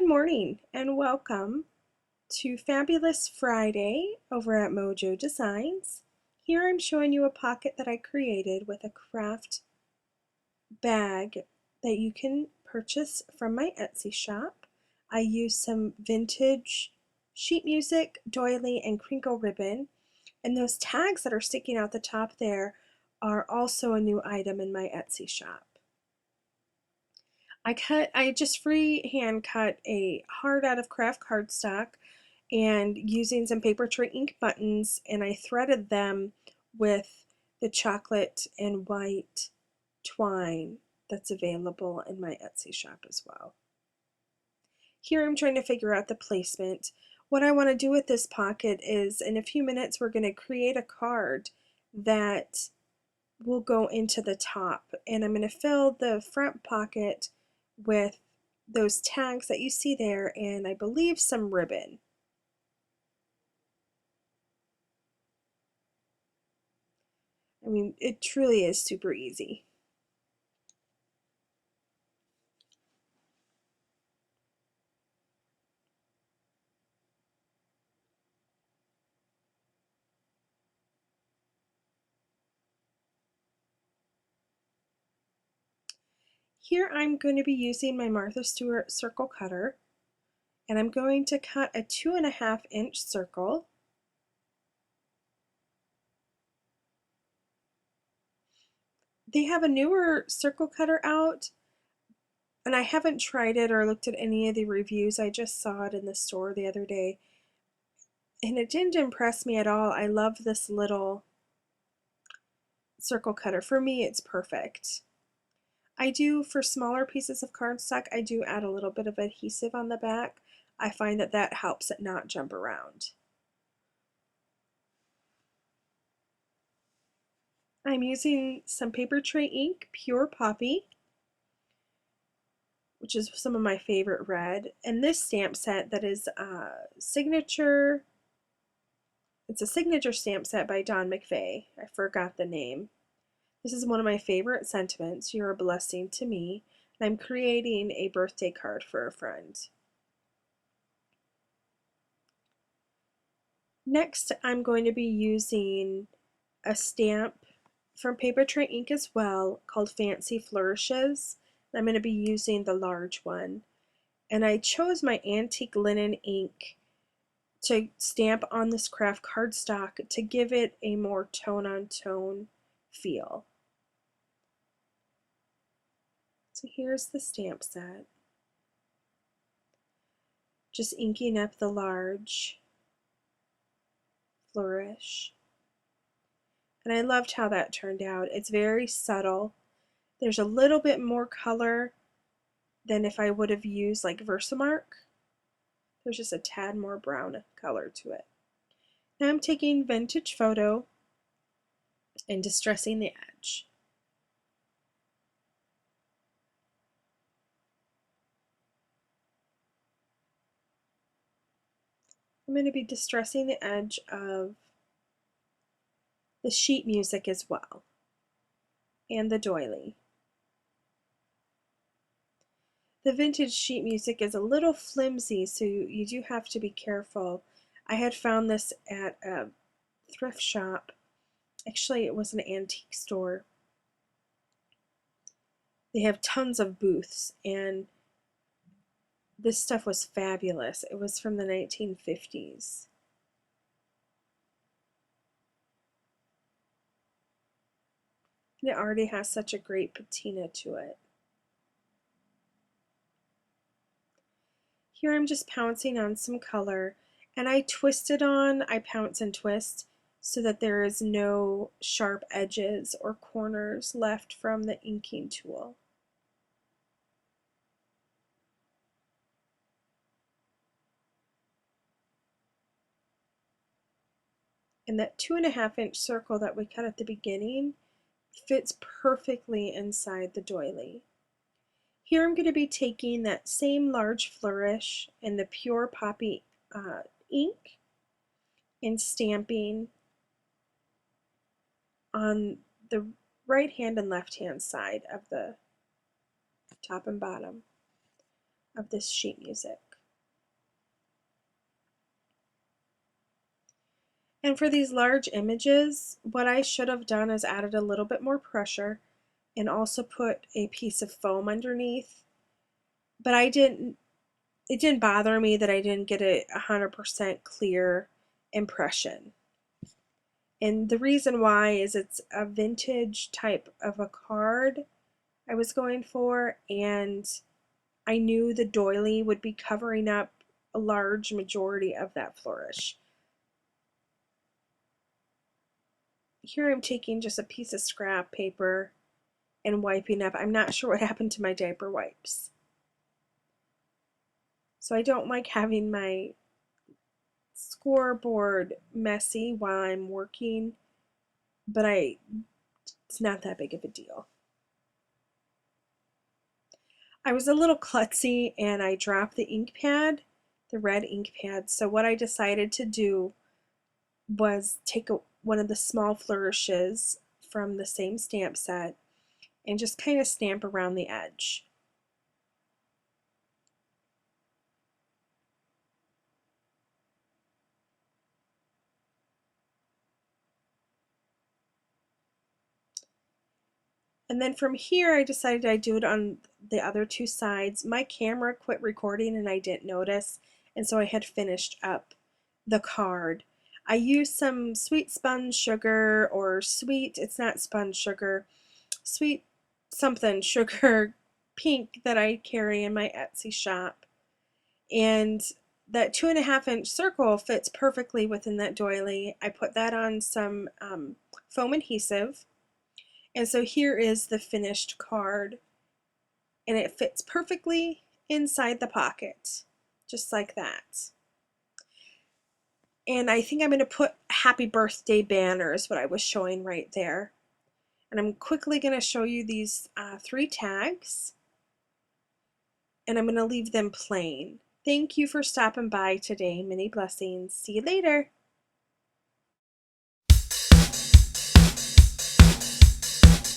morning and welcome to Fabulous Friday over at Mojo Designs. Here I'm showing you a pocket that I created with a craft bag that you can purchase from my Etsy shop. I used some vintage sheet music, doily, and crinkle ribbon, and those tags that are sticking out the top there are also a new item in my Etsy shop. I just freehand cut a heart out of craft cardstock and using some paper tray ink buttons, and I threaded them with the chocolate and white twine that's available in my Etsy shop as well. Here I'm trying to figure out the placement. What I want to do with this pocket is in a few minutes we're going to create a card that will go into the top, and I'm going to fill the front pocket with those tags that you see there and I believe some ribbon. I mean, it truly is super easy. Here I'm going to be using my Martha Stewart circle cutter, and I'm going to cut a 2.5-inch circle. They have a newer circle cutter out, and I haven't tried it or looked at any of the reviews. I just saw it in the store the other day, and it didn't impress me at all. I love this little circle cutter. For me, it's perfect. I do, for smaller pieces of cardstock, I do add a little bit of adhesive on the back. I find that that helps it not jump around. I'm using some paper tray ink, Pure Poppy, which is some of my favorite red, and this stamp set that is signature. It's a signature stamp set by Don McVeigh. I forgot the name. This is one of my favorite sentiments. You're a blessing to me. And I'm creating a birthday card for a friend. Next, I'm going to be using a stamp from Paper Tray Ink as well called Fancy Flourishes. I'm going to be using the large one. And I chose my antique linen ink to stamp on this craft cardstock to give it a more tone-on-tone feel. So here's the stamp set. Just inking up the large flourish. And I loved how that turned out. It's very subtle. There's a little bit more color than if I would have used like Versamark. There's just a tad more brown color to it. Now I'm taking Vintage Photo and distressing the edge. I'm going to be distressing the edge of the sheet music as well, and the doily. The vintage sheet music is a little flimsy, so you do have to be careful. I had found this at a thrift shop. Actually, it was an antique store. They have tons of booths, and this stuff was fabulous. It was from the 1950s. And it already has such a great patina to it. Here I'm just pouncing on some color, and I pounce and twist so that there is no sharp edges or corners left from the inking tool. And that 2.5-inch circle that we cut at the beginning fits perfectly inside the doily. Here I'm going to be taking that same large flourish and the Pure Poppy ink and stamping on the right hand and left hand side of the top and bottom of this sheet music. And for these large images, what I should have done is added a little bit more pressure and also put a piece of foam underneath. But it didn't bother me that I didn't get a 100% clear impression. And the reason why is it's a vintage type of a card I was going for, and I knew the doily would be covering up a large majority of that flourish. Here I'm taking just a piece of scrap paper and wiping up. I'm not sure what happened to my diaper wipes. So I don't like having my scoreboard messy while I'm working, but it's not that big of a deal. I was a little klutzy and I dropped the ink pad, the red ink pad. So what I decided to do was take one of the small flourishes from the same stamp set and just kind of stamp around the edge. And then from here, I decided I'd do it on the other two sides. My camera quit recording and I didn't notice, and so I had finished up the card. I used some sweet spun sugar, or sweet, it's not spun sugar, sweet something sugar pink that I carry in my Etsy shop. And that 2.5-inch circle fits perfectly within that doily. I put that on some foam adhesive. And so here is the finished card, and it fits perfectly inside the pocket, just like that. And I think I'm going to put happy birthday banners, what I was showing right there. And I'm quickly going to show you these 3 tags, and I'm going to leave them plain. Thank you for stopping by today. Many blessings. See you later.